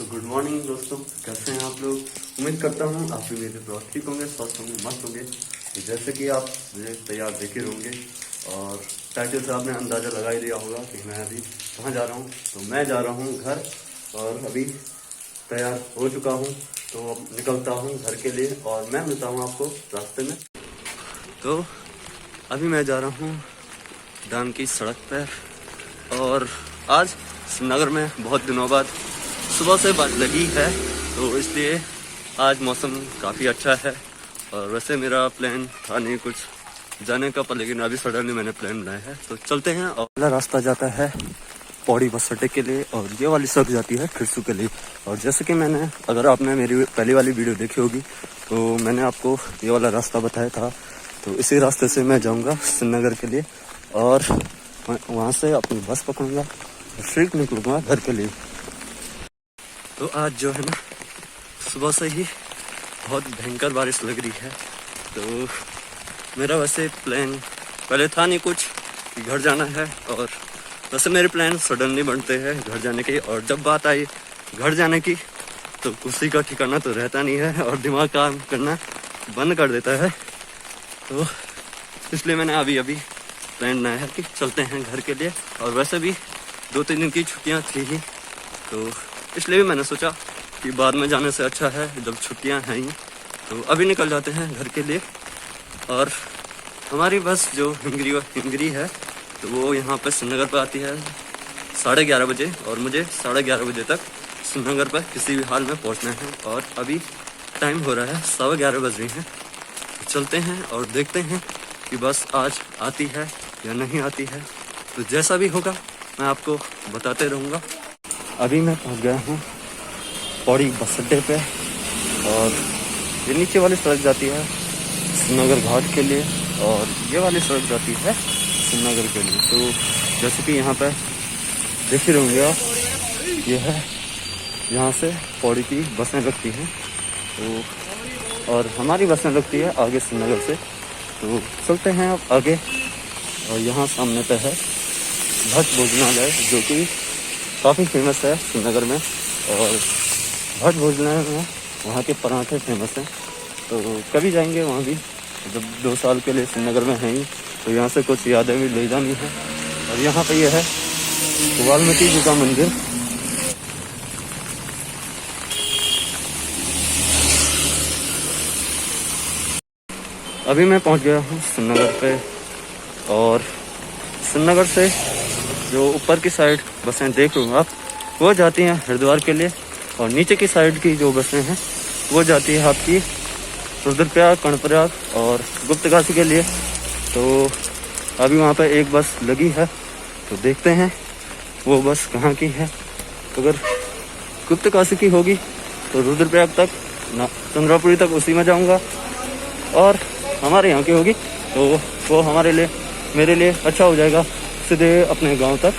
तो good morning दोस्तों, कैसे हैं आप लोग। उम्मीद करता हूँ आप भी मेरे बहुत ठीक होंगे, स्वस्थ होंगे, मस्त होंगे। तो जैसे कि आप मुझे तैयार देखे होंगे और टाइटल से आपने अंदाज़ा लगा ही दिया होगा कि मैं अभी कहाँ जा रहा हूँ। तो मैं जा रहा हूँ घर और अभी तैयार हो चुका हूँ। तो अब निकलता हूँ घर के लिए और मैं मिलता हूँ आपको रास्ते में। तो अभी मैं जा रहा हूँ डांग की सड़क पर और आज श्रीनगर में बहुत दिनों बाद सुबह से बात लगी है, तो इसलिए आज मौसम काफ़ी अच्छा है। और वैसे मेरा प्लान था नहीं कुछ जाने का, पर लेकिन अभी सडनली मैंने प्लान बनाया है, तो चलते हैं। और अगला रास्ता जाता है पौड़ी बस अड्डे के लिए और ये वाली सड़क जाती है खिरसू के लिए। और जैसे कि अगर आपने मेरी पहली वाली वीडियो देखी होगी तो मैंने आपको ये वाला रास्ता बताया था। तो इसी रास्ते से मैं जाऊँगा श्रीनगर के लिए और वहाँ से अपनी बस पकड़ूँगा और स्ट्रीट निकलूँगा घर के लिए। तो आज जो है ना, सुबह से ही बहुत भयंकर बारिश लग रही है। तो मेरा वैसे प्लान पहले था नहीं कुछ कि घर जाना है, और वैसे मेरे प्लान सडनली बनते हैं घर जाने के। और जब बात आई घर जाने की तो खुशी का ठिकाना तो रहता नहीं है और दिमाग काम करना बंद कर देता है। तो इसलिए मैंने अभी प्लान बनाया है कि चलते हैं घर के लिए। और वैसे भी 2-3 दिन की छुट्टियां थी ही, तो इसलिए भी मैंने सोचा कि बाद में जाने से अच्छा है जब छुट्टियां हैं ही, तो अभी निकल जाते हैं घर के लिए। और हमारी बस जो हिमगिरी है तो वो यहाँ पर श्रीनगर पर आती है 11:30 बजे, और मुझे 11:30 बजे तक श्रीनगर पर किसी भी हाल में पहुँचना है। और अभी टाइम हो रहा है 11:15 बज रही हैं। चलते हैं और देखते हैं कि बस आज आती है या नहीं आती है। तो जैसा भी होगा मैं आपको बताते रहूँगा। अभी मैं पहुंच गया हूँ पौड़ी बस अड्डे पे और ये नीचे वाली सड़क जाती है श्रीनगर घाट के लिए और ये वाली सड़क जाती है श्रीनगर के लिए। तो जैसे कि यहाँ पे देख ही रहोगे आप, ये है यहाँ से पौड़ी की बसें लगती हैं। तो और हमारी बसें लगती है आगे श्रीनगर से। तो चलते हैं अब आगे। और यहाँ सामने पे है भट्ट भोजनालय, जो कि काफ़ी फेमस है श्रीनगर में। और भट्ट भोजनालय में वहाँ के पराठे फेमस हैं, तो कभी जाएंगे वहाँ भी। जब 2 साल के लिए श्रीनगर में हैं ही, तो यहाँ से कुछ यादें भी ले जानी है। और यहाँ पे ये है वाल्मीकि जी का मंदिर। अभी मैं पहुँच गया हूँ श्रीनगर पे और श्रीनगर से जो ऊपर की साइड बसें देख रहे हो आप, वो जाती हैं हरिद्वार के लिए। और नीचे की साइड की जो बसें हैं वो जाती है आपकी रुद्रप्रयाग, कर्णप्रयाग और गुप्तकाशी के लिए। तो अभी वहाँ पर एक बस लगी है, तो देखते हैं वो बस कहाँ की है। अगर गुप्तकाशी की होगी तो रुद्रप्रयाग तक चंद्रापुरी तक उसी में जाऊँगा, और हमारे यहाँ की होगी तो वो मेरे लिए अच्छा हो जाएगा, सीधे अपने गांव तक।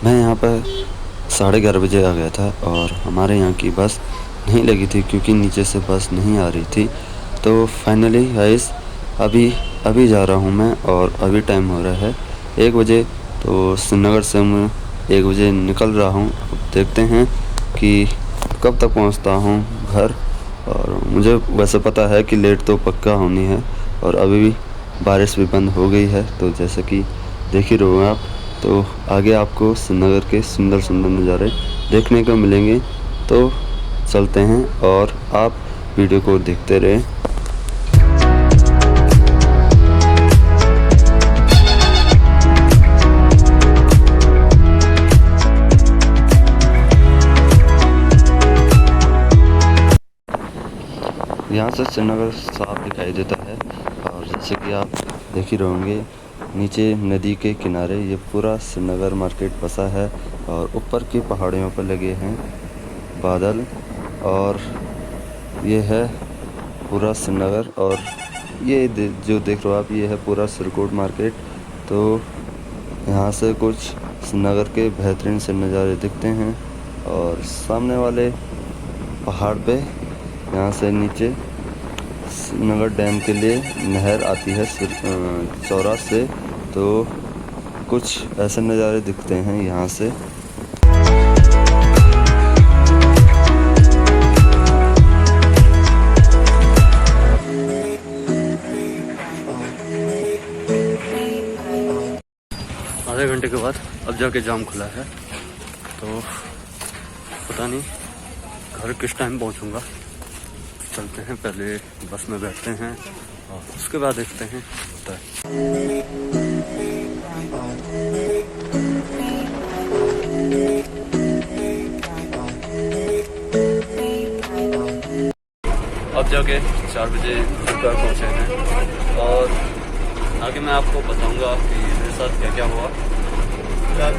मैं यहाँ पर 11:30 बजे आ गया था और हमारे यहाँ की बस नहीं लगी थी क्योंकि नीचे से बस नहीं आ रही थी। तो फाइनली गाइस अभी जा रहा हूँ मैं, और अभी टाइम हो रहा है 1 बजे। तो श्रीनगर से मैं 1 बजे निकल रहा हूँ। अब देखते हैं कि कब तक पहुँचता हूँ घर। और मुझे वैसे पता है कि लेट तो पक्का होनी है, और अभी भी बारिश भी बंद हो गई है। तो जैसे कि देख ही रहे हो आप, तो आगे आपको श्रीनगर के सुंदर सुंदर नज़ारे देखने को मिलेंगे। तो चलते हैं और आप वीडियो को देखते रहें। यहाँ से श्रीनगर साफ दिखाई देता है, और जैसे कि आप देख ही रहोगे नीचे नदी के किनारे ये पूरा श्रीनगर मार्केट बसा है। और ऊपर की पहाड़ियों पर लगे हैं बादल, और ये है पूरा श्रीनगर। और जो देख रहे हो आप, ये है पूरा सिरकोट मार्केट। तो यहाँ से कुछ श्रीनगर के बेहतरीन से नज़ारे दिखते हैं और सामने वाले पहाड़ पे यहाँ से नीचे श्रीनगर डैम के लिए नहर आती है चौरा से। तो कुछ ऐसे नज़ारे दिखते हैं यहाँ से। आधे घंटे के बाद अब जाके जाम खुला है, तो पता नहीं घर किस टाइम पहुंचूंगा। चलते हैं, पहले बस में बैठते हैं और उसके बाद देखते हैं होता है। अब जाके 4 बजे घर पहुंचे हैं और आगे मैं आपको बताऊंगा कि मेरे साथ क्या क्या हुआ। फिलहाल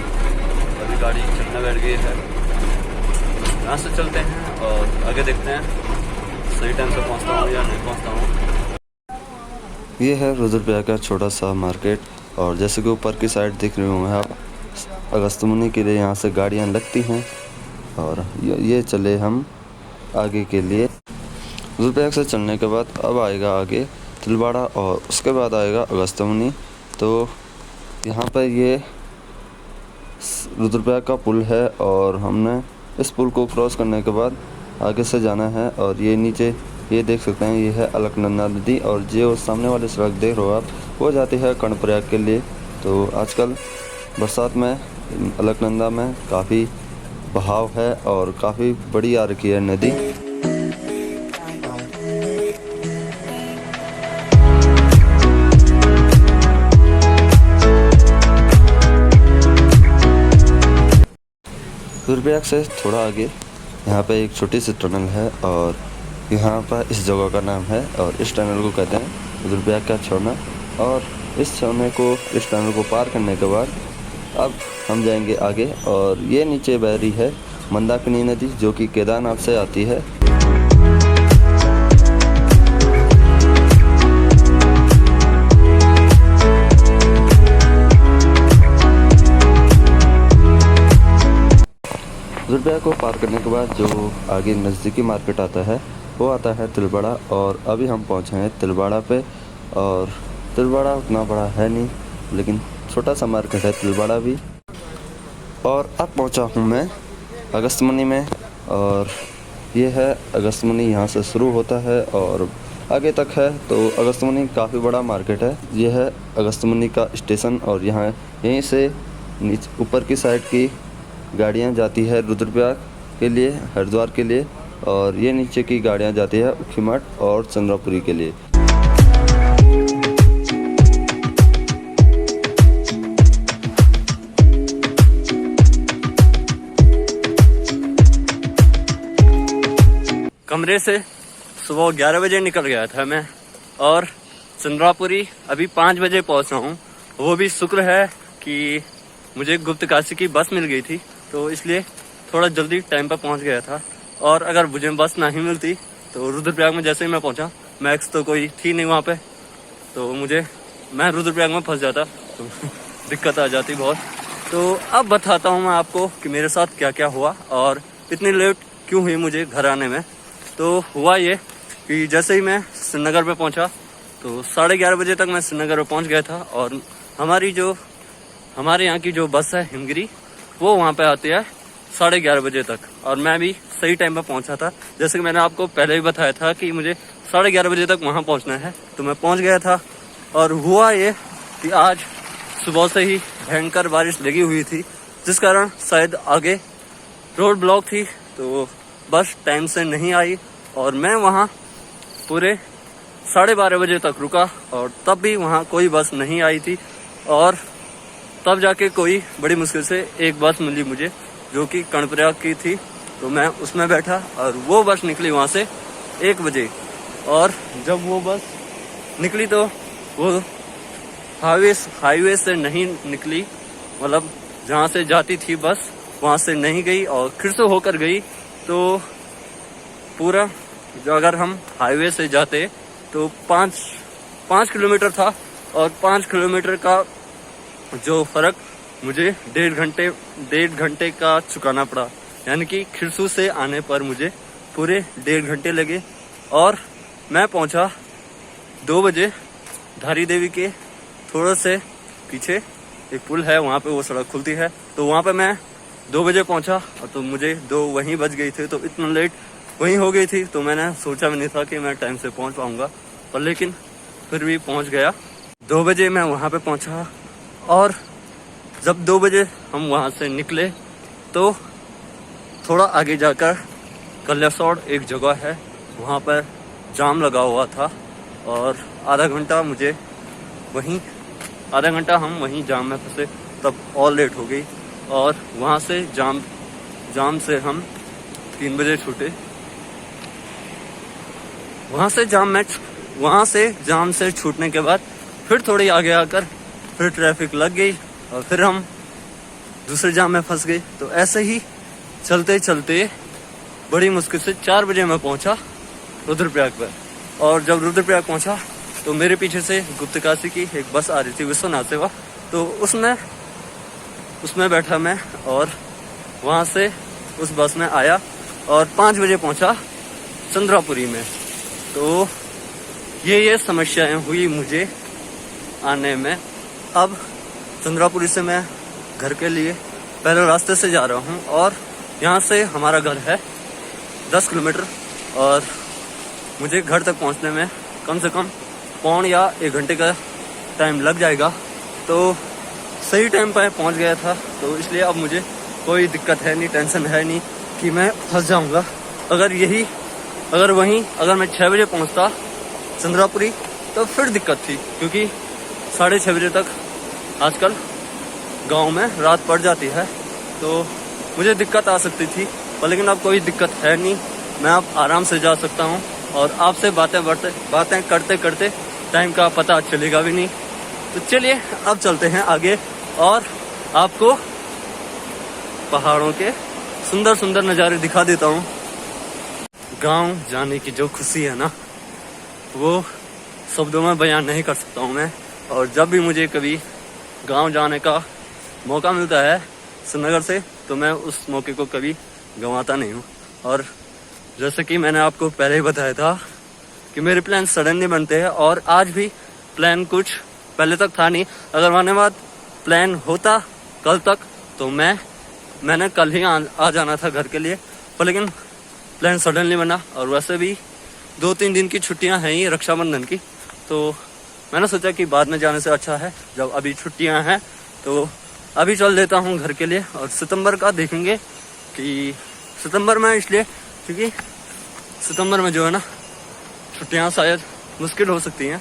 अभी गाड़ी चलने बैठ गई है, यहाँ से चलते हैं और आगे देखते हैं सही टाइम से पहुँचता हूँ या नहीं पहुँचता हूँ। ये है रुद्रप्रयाग का छोटा सा मार्केट और जैसे कि ऊपर की साइड दिख रहे होंगे आप, अगस्त्यमुनि के लिए यहाँ से गाड़ियाँ लगती हैं और ये चले हम आगे के लिए। रुद्रप्रयाग से चलने के बाद अब आएगा आगे तिलवाड़ा और उसके बाद आएगा अगस्त्यमुनि। तो यहाँ पर ये रुद्रप्रयाग का पुल है और हमने इस पुल को क्रॉस करने के बाद आगे से जाना है। और ये नीचे ये देख सकते हैं, ये है अलकनंदा नदी और जो सामने वाली सड़क देख रहे हो आप, वो जाती है कर्णप्रयाग के लिए। तो आजकल बरसात में अलकनंदा में काफ़ी बहाव है और काफ़ी बड़ी आ रखी है नदी। रुद्रप्रयाग से थोड़ा आगे यहाँ पे एक छोटी सी टनल है और यहाँ पर इस जगह का नाम है और इस टनल को कहते हैं रुद्रप्रयाग का छोरना। और इस छोरने को, इस टनल को पार करने के बाद अब हम जाएंगे आगे और ये नीचे बह रही है मंदाकिनी नदी जो कि केदारनाथ से आती है। रुद्रप्रयाग को पार करने के बाद जो आगे नज़दीकी मार्केट आता है वो आता है तिलवाड़ा और अभी हम पहुँचे हैं तिलवाड़ा पे। और तिलवाड़ा उतना बड़ा है नहीं, लेकिन छोटा सा मार्केट है तिलवाड़ा भी। और अब पहुँचा हूँ मैं अगस्त्यमुनि में और ये है अगस्त्यमुनि, यहाँ से शुरू होता है और आगे तक है। तो अगस्त्यमुनि काफ़ी बड़ा मार्केट है। ये है अगस्त्यमुनि का स्टेशन और यहाँ यहीं से नीचे ऊपर की साइड की गाड़ियाँ जाती है रुद्रप्रयाग के लिए, हरिद्वार के लिए, और ये नीचे की गाड़ियाँ जाती है ऊखीमठ और चंद्रापुरी के लिए। कमरे से सुबह 11 बजे निकल गया था मैं और चंद्रापुरी अभी 5 बजे पहुंचा हूँ। वो भी शुक्र है कि मुझे गुप्तकाशी की बस मिल गई थी, तो इसलिए थोड़ा जल्दी टाइम पर पहुंच गया था। और अगर मुझे बस नहीं मिलती तो रुद्रप्रयाग में जैसे ही मैं पहुंचा, मैक्स तो कोई थी नहीं वहाँ पे, तो मैं रुद्रप्रयाग में फंस जाता तो दिक्कत आ जाती बहुत। तो अब बताता हूँ मैं आपको कि मेरे साथ क्या क्या हुआ और इतनी लेट क्यों हुई मुझे घर आने में। तो हुआ ये कि जैसे ही मैं श्रीनगर पे पहुंचा तो 11:30 बजे तक मैं श्रीनगर में पहुंच गया था और हमारे यहाँ की जो बस है हिमगिरी, वो वहाँ पे आती है 11:30 बजे तक और मैं भी सही टाइम पे पहुंचा था। जैसे कि मैंने आपको पहले ही बताया था कि मुझे 11:30 बजे तक वहाँ पहुँचना है, तो मैं पहुँच गया था। और हुआ ये कि आज सुबह से ही भयंकर बारिश लगी हुई थी, जिस कारण शायद आगे रोड ब्लॉक थी, तो बस टाइम से नहीं आई और मैं वहाँ पूरे 12:30 बजे तक रुका और तब भी वहाँ कोई बस नहीं आई थी। और तब जाके कोई बड़ी मुश्किल से एक बस मिली मुझे, जो कि कर्णप्रयाग की थी, तो मैं उसमें बैठा और वो बस निकली वहाँ से 1 बजे। और जब वो बस निकली तो वो हाईवे से नहीं निकली, मतलब जहाँ से जाती थी बस वहाँ से नहीं गई और फिर से होकर गई। तो पूरा जो अगर हम हाईवे से जाते तो 5 किलोमीटर था और 5 किलोमीटर का जो फ़र्क मुझे 1.5 घंटे का चुकाना पड़ा। यानी कि खिरसू से आने पर मुझे पूरे 1.5 घंटे लगे और मैं पहुंचा 2 बजे। धारी देवी के थोड़ा से पीछे एक पुल है, वहाँ पे वो सड़क खुलती है, तो वहाँ पे मैं 2 बजे पहुंचा। और तो मुझे 2 वहीं बज गई थी, तो इतना लेट वहीं हो गई थी, तो मैंने सोचा भी नहीं था कि मैं टाइम से पहुंच पाऊंगा, पर लेकिन फिर भी पहुंच गया। 2 बजे मैं वहाँ पे पहुंचा और जब 2 बजे हम वहाँ से निकले तो थोड़ा आगे जाकर कल्यासौड़ एक जगह है, वहाँ पर जाम लगा हुआ था और आधा घंटा हम वहीं जाम में फंसे, तब और लेट हो गई। और वहाँ से जाम से हम 3 बजे छूटे। वहाँ से जाम से छूटने के बाद फिर थोड़ी आगे आकर फिर ट्रैफिक लग गई और फिर हम दूसरे जाम में फंस गए। तो ऐसे ही चलते चलते बड़ी मुश्किल से 4 बजे मैं पहुंचा रुद्रप्रयाग पर। और जब रुद्रप्रयाग पहुंचा तो मेरे पीछे से गुप्तकाशी की एक बस आ रही थी, विश्वनाथ सेवा, तो उसमें बैठा मैं और वहाँ से उस बस में आया और 5 बजे पहुंचा चंद्रापुरी में। तो ये समस्याएं हुई मुझे आने में। अब चंद्रापुरी से मैं घर के लिए पहले रास्ते से जा रहा हूँ और यहाँ से हमारा घर है 10 किलोमीटर और मुझे घर तक पहुँचने में कम से कम पौन या 1 घंटे का टाइम लग जाएगा। तो सही टाइम पर पहुँच गया था, तो इसलिए अब मुझे कोई दिक्कत है नहीं, टेंशन है नहीं कि मैं फंस जाऊँगा। अगर मैं 6 बजे पहुँचता चंद्रापुरी तो फिर दिक्कत थी, क्योंकि 6:30 बजे तक आजकल गांव में रात पड़ जाती है, तो मुझे दिक्कत आ सकती थी। पर लेकिन अब कोई दिक्कत है नहीं, मैं अब आराम से जा सकता हूँ और आपसे बातें करते करते टाइम का पता चलेगा भी नहीं। तो चलिए अब चलते हैं आगे और आपको पहाड़ों के सुंदर सुंदर नज़ारे दिखा देता हूँ। गांव जाने की जो खुशी है ना, वो शब्दों में बयान नहीं कर सकता हूँ मैं। और जब भी मुझे कभी गांव जाने का मौका मिलता है श्रीनगर से, तो मैं उस मौके को कभी गंवाता नहीं हूँ। और जैसे कि मैंने आपको पहले ही बताया था कि मेरे प्लान सडनली बनते हैं, और आज भी प्लान कुछ पहले तक था नहीं। अगर आने बाद प्लान होता कल तक तो मैंने कल ही आ जाना था घर के लिए, पर लेकिन प्लान सडनली बना। और वैसे भी 2-3 दिन की छुट्टियां हैं ही रक्षाबंधन की, तो मैंने सोचा कि बाद में जाने से अच्छा है जब अभी छुट्टियां हैं, तो अभी चल देता हूं घर के लिए। और सितंबर का देखेंगे कि सितंबर में, इसलिए क्योंकि सितंबर में जो है ना छुट्टियां शायद मुश्किल हो सकती हैं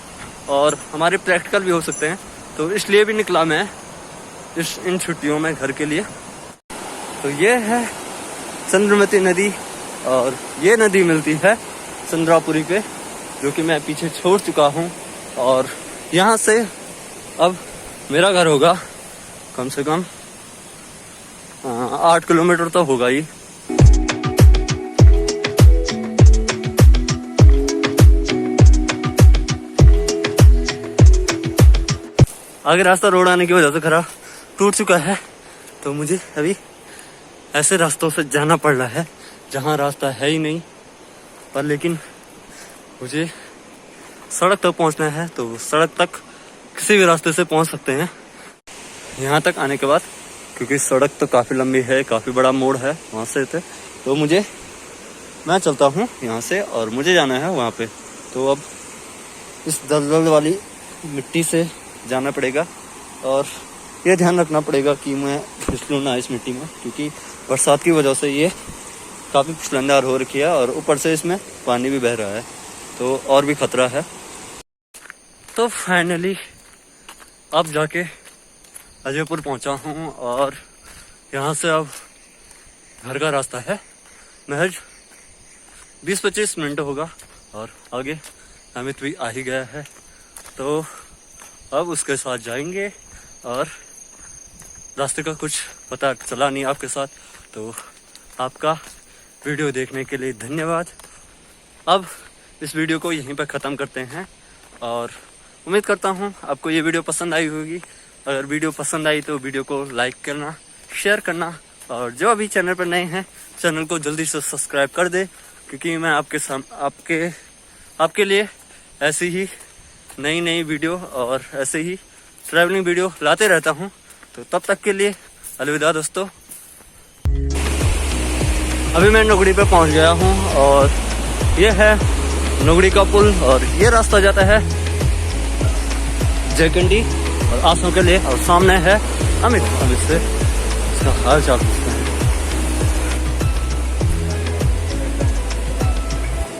और हमारे प्रैक्टिकल भी हो सकते हैं, तो इसलिए भी निकला मैं इन छुट्टियों में घर के लिए। तो ये है चंद्रमती नदी और ये नदी मिलती है चंद्रापुरी पे, जो कि मैं पीछे छोड़ चुका हूँ। और यहाँ से अब मेरा घर होगा कम से कम 8 किलोमीटर तो होगा ही। आगे रास्ता रोड आने की वजह से खराब टूट चुका है, तो मुझे अभी ऐसे रास्तों से जाना पड़ रहा है जहाँ रास्ता है ही नहीं। पर लेकिन मुझे सड़क तक पहुँचना है, तो सड़क तक किसी भी रास्ते से पहुँच सकते हैं यहाँ तक आने के बाद, क्योंकि सड़क तो काफ़ी लंबी है, काफ़ी बड़ा मोड़ है वहाँ से। तो मैं चलता हूँ यहाँ से और मुझे जाना है वहाँ पे। तो अब इस दलदल वाली मिट्टी से जाना पड़ेगा और ये ध्यान रखना पड़ेगा कि मैं फिसलूँ ना इस मिट्टी में, क्योंकि बरसात की वजह से ये काफ़ी फिसलनदार हो रखी है और ऊपर से इसमें पानी भी बह रहा है, तो और भी खतरा है। तो फाइनली अब जाके अजयपुर पहुंचा हूं और यहाँ से अब घर का रास्ता है, महज 20-25 मिनट होगा और आगे अमित भी आ ही गया है। तो अब उसके साथ जाएंगे और रास्ते का कुछ पता चला नहीं आपके साथ, तो आपका वीडियो देखने के लिए धन्यवाद। अब इस वीडियो को यहीं पर ख़त्म करते हैं और उम्मीद करता हूँ आपको ये वीडियो पसंद आई होगी। अगर वीडियो पसंद आई तो वीडियो को लाइक करना, शेयर करना, और जो अभी चैनल पर नए हैं चैनल को जल्दी से सब्सक्राइब कर दे, क्योंकि मैं आपके लिए ऐसी ही नई वीडियो और ऐसे ही ट्रैवलिंग वीडियो लाते रहता हूँ। तो तब तक के लिए अलविदा दोस्तों। अभी मैं नगड़ी पे पहुँच गया हूँ और ये है नगड़ी का पुल, और ये रास्ता जाता है जयकंडी और आसों के लिए, और सामने है अमित से इसका हाल चाल।